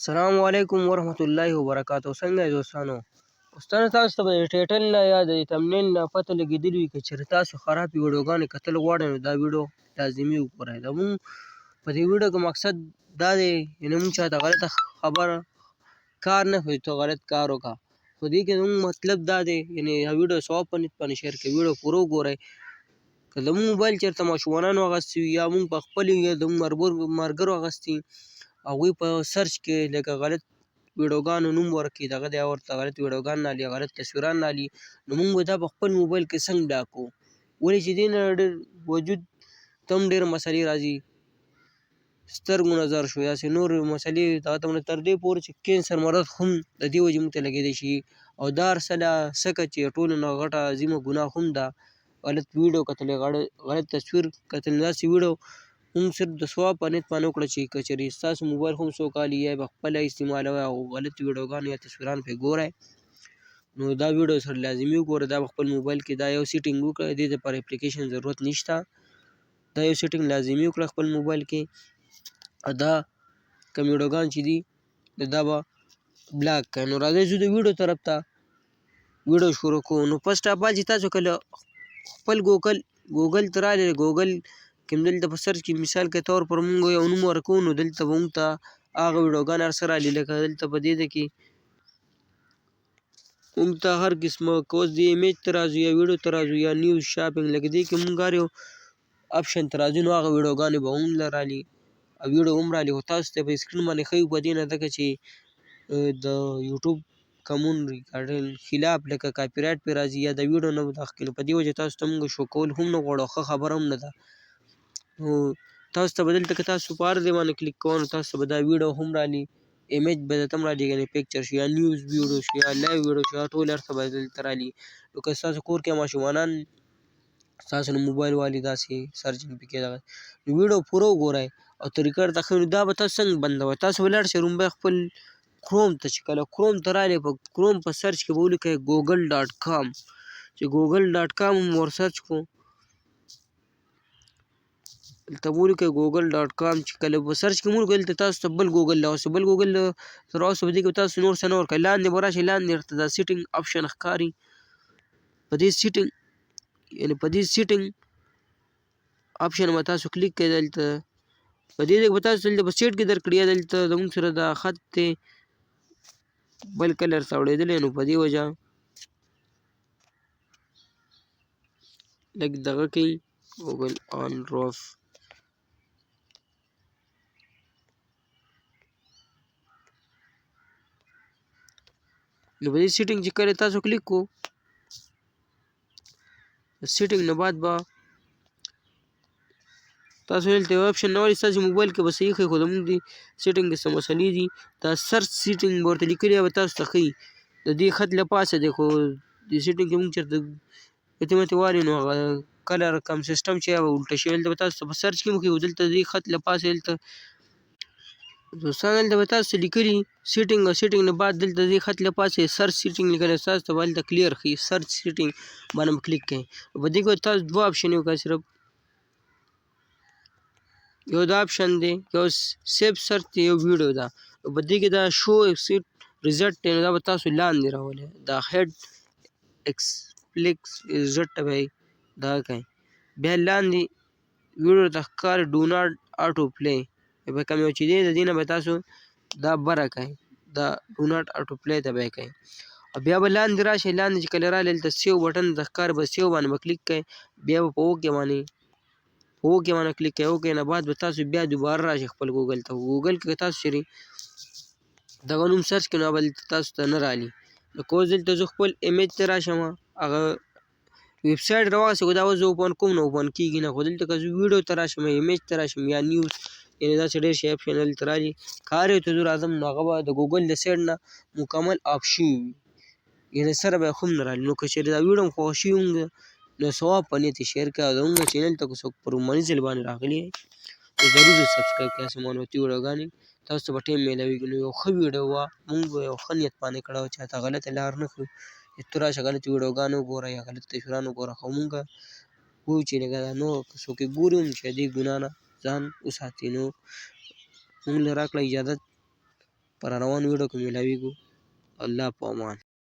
السلام علیکم ورحمت الله وبرکاتہ. څنګه یې دوستانو؟ دوستانو تاسو ته به د ټایټل نه یا د تمنیل نه پته لګېدلې وي که چېرې تاسو خرابې ویډیوګانې کتل غواړئ نو دا ویډیو لازمي وګورئ. زموږ په دې ویډیو کې مقصد دا دی یعنې موږ چاته غلطه خبره کار نه کوي ته غلط کار وکړه، خو دې کې زموږ مطلب دا دی یعنې ویډیو ثواب په نیت باندې شیر کړئ. ویډیو پوره وګورئ. که زموږ موبایل چېرته ماشومانانو اخیستی وي یا موږ په خپل یا زموږ ملګرو اخیستي هغوی په سرچ کې لکه غلط ویډیوګانو نوم ورکړي دغه دی ورته غلط ویډیوګان رالي غلط تصویران رالي نو موږ به دا په خپل موبایل کې څنګه بلاک کړو؟ ولې چې دې نه ډېر وجود ته هم ډېرې مسلې راځي، سترګو نظر شو داسې نورې مسلې دغه ته تر دې پورې چې کینسر مرض هم د دې وجې موږ ته لګېدی شي. او دا هر څه ځکه چې ټولو نه غټه عظیمه ګناه هم ده غلط ویډیو کتل، غلط تصویر کتل. داسې ویډیو موږ صرف د ثواب په نیت باندې وکړه چې که چېرې ستاسو موبایل هم سوکالي یا یې به خپله استعمالوئ او غلط ویډیوګان یا تصویران پرې ګورئ نو دا ویډیو سره لازمي وګورئ. دا په خپل موبایل کې دا یو سیټینګ وکړئ، دې دپاره اپلیکیشن ضرورت نشته. دا یو سیټینګ لازمي وکړه خپل موبایل کې. دا کوم ویډیوګان چې دي دا به بلاک کړئ. نو راځئ ځو د ویډیو طرف ته ویډیو شروع کوو. نو فرسټ اف آل چې تاسو کله خپل ګوګل ته رالئ، ګوګل کې دلته په سرچ کې مثال کے طور پر مونږ یو نوم ورکوو نو دلته به مونږ ته هغه ویډیوګان هر څه رالي لکه دلته په دې کې مونږ ته هر قسمه که اوس دې ایمیج ته راځو یا ویډیو ته راځو یا نیوز شاپنګ لکه دې کې مونږ هر یو آپشن ته راځو نو هغه ویډیوګانې به هم رالي او ویډیو هم رالي. خو تاسو ته په سکرین باندې ښیو په دې نه ځکه چې د یوټیوب قانون ریکارډینګ خلاف لکه کاپي رایټ پرې راځي یا د ویډیو نه دغه کوي، په دې وجې تاسو ته مونږ شو کول هم نه غواړو، ښه خبره هم نه ده. نو تاسو ته به دلته که تاسو په هر ځای باندې کلیک کوئ نو تاسو ته به دا ویډیو هم رالي، ایمیج به درته هم رالي یعنې پیکچر شي یا نیوز ویډیو شي یا لایو ویډیو شي ټول هر څه به دلته رالي. نو که ستاسو کور کې ماشومانان ستاسو نه موبایل والي داسې سرچینګ پکې دغه نو ویډیو پوره وګورئ او طریقه درته ښیو. نو دا به تاسو څنګه بندوئ؟ تاسو به لاړ شئ لومړی خپل کروم ته، چې کله کروم ته رالئ په کروم په سرچ کې به ولیکئ ګوګل ډاټ کام، چې ګوګل ډاټ کام هم ور سرچ کړو دلته به ولیکئ ګوګل ډاټ کام. چې کله په سرچ کې مو ولیکئ دلته تاسو ته بل ګوګل راوستي، بل ګوګل راوستو په دې کې به تاسو نور څه نه ورکوئ، لاندې به راشئ لاندې درته دا سیټینګ آپشن ښکاري په دې سیټینګ یعنې په دې سیټینګ آپشن به تاسو کلیک کړئ. دلته په دې ځای کې به تاسو دلته په سیټ کې درکړي یا دلته زموږ سره دا خط دی بل کلر ته اړېدلی نو په دې وجه لږ دغه کوي ګوګل آن روف نو په دې سیټینګ چې کله تاسو کلیک کو سیټینګ نه بعد به تاسو دلته یو آپشن راولي ستاسو موبایل کې به صحیح ښیي خو زموږ دې سیټینګ کې څه مسلې دي دا سرچ سیټینګ به ورته لیکلي به تاسو ته ښیي د دې خط له پاسه دی خو دې سیټینګ کې مونږ چېرته ګوتې متې والي نو هغه کلر کم سیسټم چې هغه الټه شوي دلته به تاسو ته په سرچ کې هم ښیي دلته دې خط له پاسه دلته دوستان دلته به تاسو ته لیکلي سیټینګ او سیټینګ نه بعد دلته دې خط له پاسه سرچ سیټینګ لیکلی تاسو ته به هلته کلیر ښیي سرچ سیټینګ باندې به کلیک کوئ. په دې کې تاسو دوه آپشن یې وکړئ، صرف یو دا آپشن دی یو سیف سرچ دی یو ویډیو ده. په دې کې دا شو ایکسیټ ریزلټ دی نو دا به تاسو لاندې راولئ دا هیډ ایکسپلیکس ریزلټ ته به دا کوئ بیا لاندې ویډیو ته ښکاري ډو ناټ آټو پلی به کوم یو چې دی د دې نه به تاسو دا بره کوئ دا ډو ناټ آټو پلی ته به یې کوئ او بیا به لاندې راشئ لاندې چې کله رالئ دلته سیو بټن ته ښکاري به سیو باندې به کلیک کوئ بیا به په اوکې باندې کلیک کوئ. اوکې نه بعد به تاسو بیا دوباره راشئ خپل ګوګل ته. ګوګل کې تاسو چېرې دغه نوم سرچ کړئ نو هغه به تاسو ته نه رالي. نو که اوس دلته زه خپل ایمیج ته راشم هغه ویب سایټ راوغځوئ خو دا اوس زه اوپن کوم نو اوپن کېږي نه، خو دلته که زه ویډیو ته راشم ایمیج ته راشم یا نیوز یعنې داسې ډېر شي آپشن دلته رالي که هر یو ته زه راځم نو هغه به د ګوګل د سایډ نه مکمل آف شوي وي یعنې سره به هم نه رالي. نو که چېرې دا ویډیو هم خوښ شوي وي نو ثواب په نیت یې شیر کړئ او زموږ چینل ته که څوک په لومړني ځل باندې راغلي نو ضرور یې سبسکرایب کړئ. داسې معلوماتي ویډیوګانې تاسو ته به ټایم میلاویږي. نو یو ښه ویډیو وه مونږ به یو ښه نیت باندې کړی وه چاته غلطه لار نه ښیو چې ته راشه غلطې ویډیوګانې وګوره یا غلط تصویران وګوره، خو مونږ وایو چې لکه نو که څوک یې ګوري هم چې دې ګناه نه ځان وساتي. نو مونږ له راکړه اجازت په روان ویډیو کې ملاویږو. الله په امان.